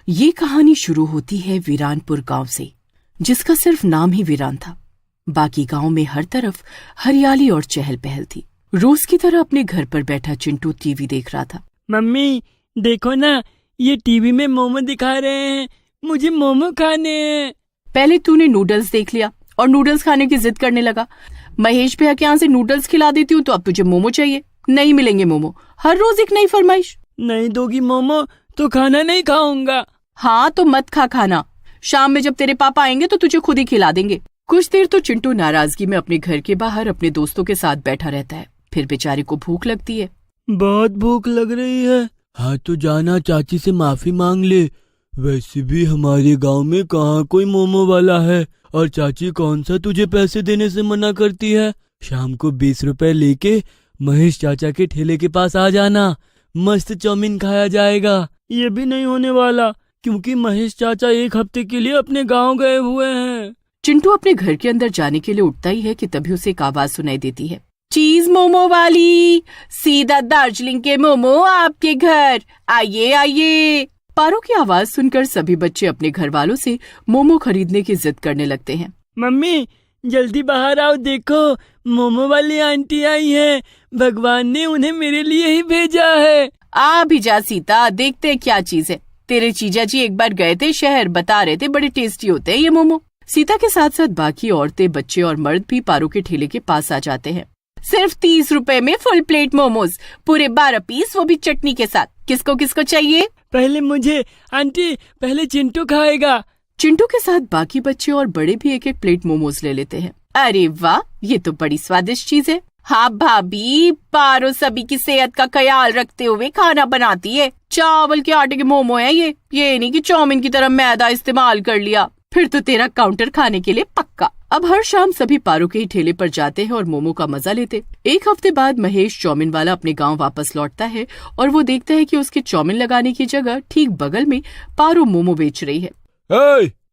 ये कहानी शुरू होती है वीरानपुर गांव से, जिसका सिर्फ नाम ही वीरान था। बाकी गांव में हर तरफ हरियाली और चहल पहल थी। रोज की तरह अपने घर पर बैठा चिंटू टीवी देख रहा था। मम्मी देखो ना, ये टीवी में मोमो दिखा रहे हैं, मुझे मोमो खाने हैं। पहले तूने नूडल्स देख लिया और नूडल्स खाने की जिद करने लगा। महेश भैया के यहाँ से नूडल्स खिला देती हूँ तो अब तुझे मोमो चाहिए। नहीं मिलेंगे मोमो, हर रोज एक नई फरमाइश। नहीं दोगी मोमो तो खाना नहीं खाऊंगा। हाँ तो मत खा खाना, शाम में जब तेरे पापा आएंगे तो तुझे खुद ही खिला देंगे। कुछ देर तो चिंटू नाराजगी में अपने घर के बाहर अपने दोस्तों के साथ बैठा रहता है। फिर बेचारे को भूख लगती है। बहुत भूख लग रही है। हाँ तो जाना चाची से माफी मांग ले। वैसे भी हमारे गांव में कहाँ कोई मोमो वाला है, और चाची कौन सा तुझे पैसे देने से मना करती है। शाम को 20 रुपए लेके महेश चाचा के ठेले के पास आ जाना, मस्त चाउमीन खाया जाएगा। ये भी नहीं होने वाला, क्योंकि महेश चाचा 1 हफ्ते के लिए अपने गांव गए हुए हैं। चिंटू अपने घर के अंदर जाने के लिए उठता ही है कि तभी उसे एक आवाज सुनाई देती है। चीज मोमो वाली, सीधा दार्जिलिंग के मोमो आपके घर, आइए आइए। पारो की आवाज सुनकर सभी बच्चे अपने घर वालों से मोमो खरीदने की जिद करने लगते हैं। मम्मी जल्दी बाहर आओ, देखो मोमो वाली आंटी आई है। भगवान ने उन्हें मेरे लिए ही भेजा है। आ भी जा सीता, देखते हैं क्या चीज है। तेरे जीजा जी एक बार गए थे शहर, बता रहे थे बड़े टेस्टी होते हैं ये मोमो। सीता के साथ साथ बाकी औरतें, बच्चे और मर्द भी पारो के ठेले के पास आ जाते हैं। सिर्फ 30 रुपए में फुल प्लेट मोमोज, पूरे 12 पीस, वो भी चटनी के साथ। किसको किसको चाहिए? पहले मुझे आंटी, पहले चिंटू खाएगा। चिंटू के साथ बाकी बच्चे और बड़े भी एक एक प्लेट मोमोज ले लेते हैं। अरे वाह, ये तो बड़ी स्वादिष्ट चीज है। हाँ भाभी, पारो सभी की सेहत का ख्याल रखते हुए खाना बनाती है। चावल के आटे के मोमो है ये नहीं कि चाउमीन की तरह मैदा इस्तेमाल कर लिया। फिर तो तेरा काउंटर खाने के लिए पक्का। अब हर शाम सभी पारो के ही ठेले पर जाते हैं और मोमो का मजा लेते। 1 हफ्ते बाद महेश चाउमीन वाला अपने गांव वापस लौटता है और वो देखता है कि उसके चाउमीन लगाने की जगह ठीक बगल में पारो मोमो बेच रही है।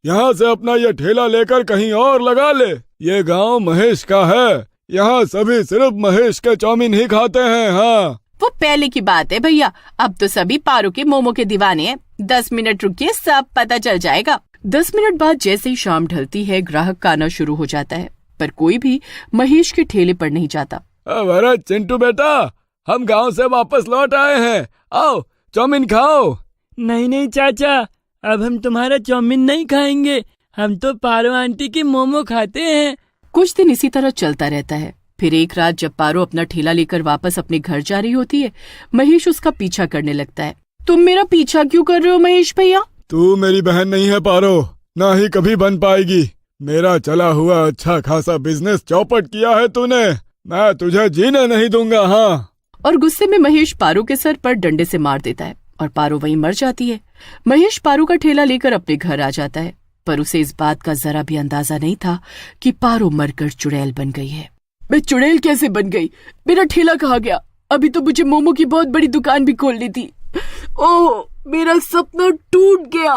यहाँ से अपना ये ठेला लेकर कहीं और लगा ले। ये गांव महेश का है, यहाँ सभी सिर्फ महेश के चाउमीन ही खाते हैं। हाँ वो पहले की बात है भैया, अब तो सभी पारो के मोमो के दीवाने हैं। 10 मिनट रुकिए, सब पता चल जाएगा। 10 मिनट बाद जैसे ही शाम ढलती है, ग्राहक का आना शुरू हो जाता है, पर कोई भी महेश के ठेले पर नहीं जाता। अरे चिंटू बेटा, हम गांव से वापस लौट आए हैं, आओ चाउमीन खाओ। नहीं चाचा, अब हम तुम्हारा चाउमीन नहीं खाएंगे, हम तो पारो आंटी के मोमो खाते हैं। कुछ दिन इसी तरह चलता रहता है। फिर एक रात जब पारो अपना ठेला लेकर वापस अपने घर जा रही होती है, महेश उसका पीछा करने लगता है। तुम मेरा पीछा क्यों कर रहे हो महेश भैया? तू मेरी बहन नहीं है पारो, ना ही कभी बन पाएगी। मेरा चला हुआ अच्छा खासा बिजनेस चौपट किया है तूने, मैं तुझे जीने नहीं दूंगा। हाँ। और गुस्से में महेश पारो के सर पर डंडे से मार देता है और पारो वहीं मर जाती है। महेश पारो का ठेला लेकर अपने घर आ जाता है, पर उसे इस बात का जरा भी अंदाजा नहीं था कि पारो मरकर चुड़ैल बन गई है। मैं चुड़ैल कैसे बन गई? मेरा ठेला कहाँ गया? अभी तो मुझे मोमो की बहुत बड़ी दुकान भी खोलनी थी। ओह, मेरा सपना टूट गया।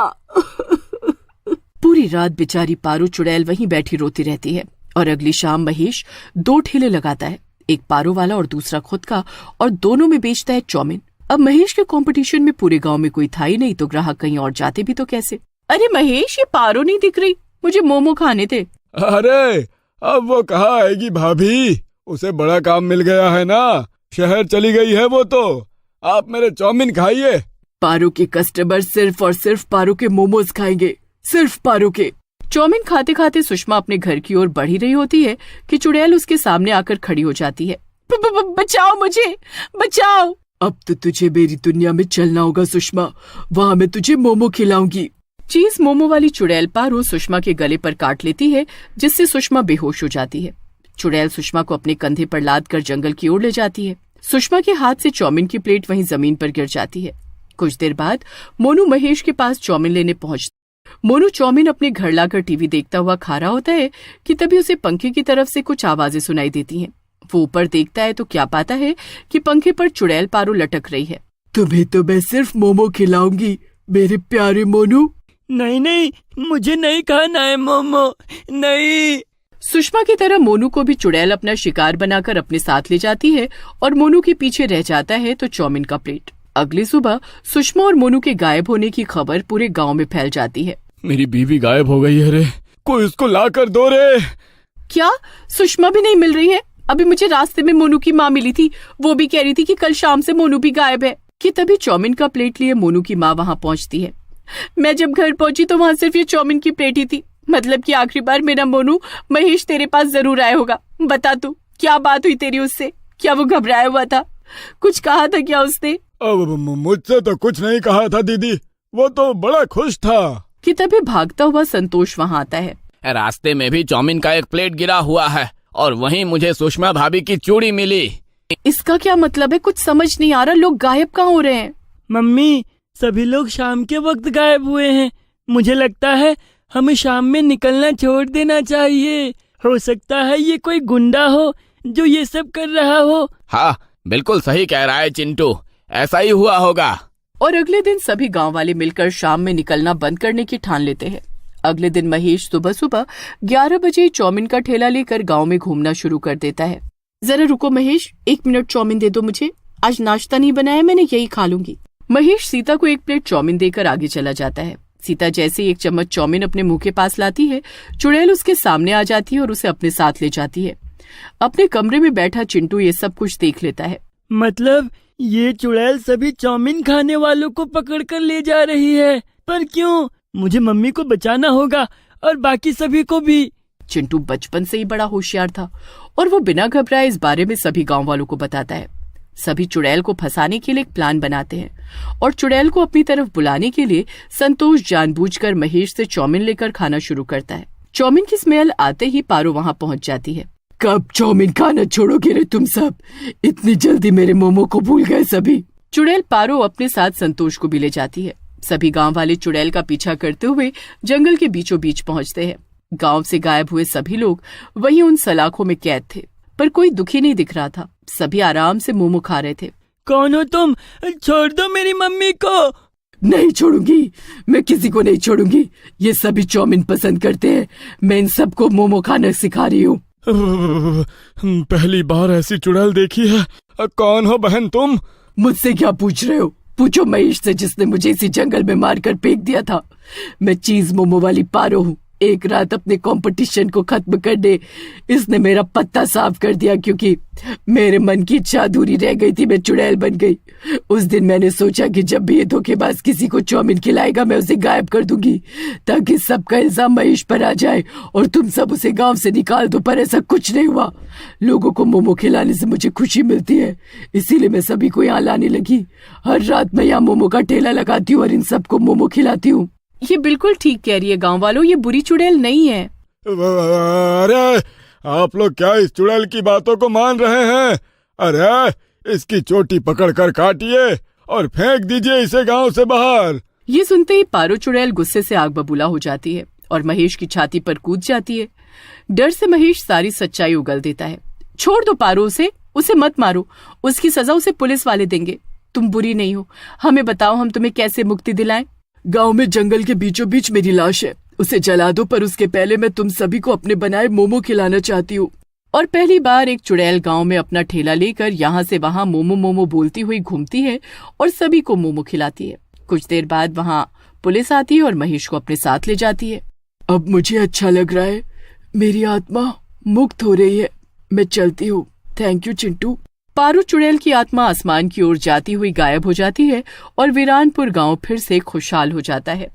पूरी रात बेचारी पारो चुड़ैल वहीं बैठी रोती रहती है और अगली शाम महेश 2 ठेले लगाता है, एक पारो वाला और दूसरा खुद का, और दोनों में बेचता है चाउमीन। अब महेश के कंपटीशन में पूरे गांव में कोई था ही नहीं, तो ग्राहक कहीं और जाते भी तो कैसे? अरे महेश, ये पारो नहीं दिख रही, मुझे मोमो खाने थे। अरे अब वो कहाँ आएगी भाभी, उसे बड़ा काम मिल गया है ना, शहर चली गई है वो तो। आप मेरे चाउमीन खाइए। पारो के कस्टमर सिर्फ और सिर्फ पारो के मोमोज खाएंगे, सिर्फ पारो के। चाउमीन खाते खाते सुषमा अपने घर की ओर बढ़ ही रही होती है कि चुड़ैल उसके सामने आकर खड़ी हो जाती है। बचाओ मुझे, बचाओ। अब तो तुझे मेरी दुनिया में चलना होगा सुषमा, वहाँ मैं तुझे मोमो खिलाऊंगी। चीज मोमो वाली चुड़ैल पारो सुषमा के गले पर काट लेती है, जिससे सुषमा बेहोश हो जाती है। चुड़ैल सुषमा को अपने कंधे पर लाद कर जंगल की ओर ले जाती है। सुषमा के हाथ से चाउमीन की प्लेट वहीं जमीन पर गिर जाती है। कुछ देर बाद मोनू महेश के पास चाउमीन लेने पहुंचता। मोनू चाउमीन अपने घर लाकर टीवी देखता हुआ खा रहा होता है कि तभी उसे पंखे की तरफ से कुछ आवाजें सुनाई देती हैं। वो ऊपर देखता है तो क्या पाता है कि पंखे पर चुड़ैल पारो लटक रही है। तुम्हें तो मैं सिर्फ मोमो खिलाऊंगी मेरे प्यारे मोनू। नहीं, मुझे नहीं खाना है मोमो, नहीं। सुषमा की तरह मोनू को भी चुड़ैल अपना शिकार बनाकर अपने साथ ले जाती है और मोनू के पीछे रह जाता है तो चाउमीन का प्लेट। अगली सुबह सुषमा और मोनू के गायब होने की खबर पूरे गांव में फैल जाती है। मेरी बीवी गायब हो गई है रे, कोई उसको ला कर दो रे। क्या सुषमा भी नहीं मिल रही है? अभी मुझे रास्ते में मोनू की माँ मिली थी, वो भी कह रही थी कि कल शाम से मोनू भी गायब है। कि तभी चाउमीन का प्लेट लिए मोनू की माँ वहाँ पहुँचती है। मैं जब घर पहुंची तो वहाँ सिर्फ ये चाउमीन की प्लेट ही थी। मतलब कि आखिरी बार मेरा मोनू महेश तेरे पास जरूर आया होगा। बता तू, क्या बात हुई तेरी उससे? क्या वो घबराया हुआ था? कुछ कहा था क्या उसने? अब मुझसे तो कुछ नहीं कहा था दीदी, वो तो बड़ा खुश था। कि तभी भागता हुआ संतोष वहाँ आता है। रास्ते में भी चाउमीन का एक प्लेट गिरा हुआ है और वहीं मुझे सुषमा भाभी की चूड़ी मिली। इसका क्या मतलब है? कुछ समझ नहीं आ रहा। लोग गायब कहाँ हो रहे हैं? मम्मी, सभी लोग शाम के वक्त गायब हुए हैं। मुझे लगता है हमें शाम में निकलना छोड़ देना चाहिए। हो सकता है ये कोई गुंडा हो जो ये सब कर रहा हो। हाँ, बिल्कुल सही कह रहा है चिंटू, ऐसा ही हुआ होगा। और अगले दिन सभी गांव वाले मिलकर शाम में निकलना बंद करने की ठान लेते हैं। अगले दिन महेश सुबह सुबह 11 बजे चाउमीन का ठेला लेकर गांव में घूमना शुरू कर देता है। जरा रुको महेश, 1 मिनट चाउमीन दे दो मुझे, आज नाश्ता नहीं बनाया मैंने, यही खा लूंगी। महेश सीता को 1 प्लेट चाउमीन देकर आगे चला जाता है। सीता जैसे ही 1 चम्मच चाउमीन अपने मुंह के पास लाती है, चुड़ैल उसके सामने आ जाती है और उसे अपने साथ ले जाती है। अपने कमरे में बैठा चिंटू ये सब कुछ देख लेता है। मतलब ये चुड़ैल सभी चाउमीन खाने वालों को पकड़कर ले जा रही है, पर क्यों? मुझे मम्मी को बचाना होगा और बाकी सभी को भी। चिंटू बचपन से ही बड़ा होशियार था और वो बिना घबराए इस बारे में सभी गांव वालों को बताता है। सभी चुड़ैल को फंसाने के लिए एक प्लान बनाते हैं और चुड़ैल को अपनी तरफ बुलाने के लिए संतोष जानबूझकर महेश से चाउमीन लेकर खाना शुरू करता है। चाउमीन की स्मेल आते ही पारो वहाँ पहुँच जाती है। कब चाउमीन खाना छोड़ोगे रे तुम सब? इतनी जल्दी मेरे मोमो को भूल गए सभी। चुड़ैल पारो अपने साथ संतोष को भी ले जाती है। सभी गांव वाले चुड़ैल का पीछा करते हुए जंगल के बीचों बीच पहुंचते हैं। गांव से गायब हुए सभी लोग वहीं उन सलाखों में कैद थे, पर कोई दुखी नहीं दिख रहा था। सभी आराम से मोमो खा रहे थे। कौन हो तुम? छोड़ दो मेरी मम्मी को। नहीं छोड़ूंगी, मैं किसी को नहीं छोड़ूंगी। ये सभी चाउमीन पसंद करते हैं, मैं इन सबको मोमो खाना सिखा रही हूँ। पहली बार ऐसी चुड़ैल देखी है। कौन हो बहन तुम? मुझसे क्या पूछ रहे हो? पूछो महेश से, जिसने मुझे इसी जंगल में मारकर फेंक दिया था। मैं चीज मोमो वाली पारो हूँ। एक रात अपने कंपटीशन को खत्म करने इसने मेरा पत्ता साफ कर दिया, क्योंकि मेरे मन की इच्छा अधूरी रह गई थी। मैं चुड़ैल बन गई। उस दिन मैंने सोचा कि जब भी ये धोखेबाज किसी को चाउमीन खिलाएगा मैं उसे गायब कर दूंगी, ताकि सबका इल्जाम महेश पर आ जाए और तुम सब उसे गांव से निकाल दो। पर ऐसा कुछ नहीं हुआ। लोगों को मोमो खिलाने से मुझे खुशी मिलती है, इसीलिए मैं सभी को यहाँ लाने लगी। हर रात मैं यहाँ मोमो का ठेला लगाती हूँ और इन सबको मोमो खिलाती हूँ। ये बिल्कुल ठीक कह रही है गांव वालों, ये बुरी चुड़ैल नहीं है। अरे आप लोग क्या इस चुड़ैल की बातों को मान रहे हैं? अरे इसकी चोटी पकड़ कर काटिए और फेंक दीजिए इसे गांव से बाहर। ये सुनते ही पारो चुड़ैल गुस्से से आग बबूला हो जाती है और महेश की छाती पर कूद जाती है। डर से महेश सारी सच्चाई उगल देता है। छोड़ दो पारो उसे मत मारो, उसकी सजा उसे पुलिस वाले देंगे। तुम बुरी नहीं हो, हमें बताओ हम तुम्हें कैसे मुक्ति दिलाएं। गांव में जंगल के बीचों बीच मेरी लाश है, उसे जला दो, पर उसके पहले मैं तुम सभी को अपने बनाए मोमो खिलाना चाहती हूँ। और पहली बार एक चुड़ैल गांव में अपना ठेला लेकर यहाँ से वहाँ मोमो मोमो बोलती हुई घूमती है और सभी को मोमो खिलाती है। कुछ देर बाद वहाँ पुलिस आती है और महेश को अपने साथ ले जाती है। अब मुझे अच्छा लग रहा है, मेरी आत्मा मुक्त हो रही है, मैं चलती हूँ। Thank you Chintu. पारो चुड़ैल की आत्मा आसमान की ओर जाती हुई गायब हो जाती है और वीरानपुर गांव फिर से खुशहाल हो जाता है।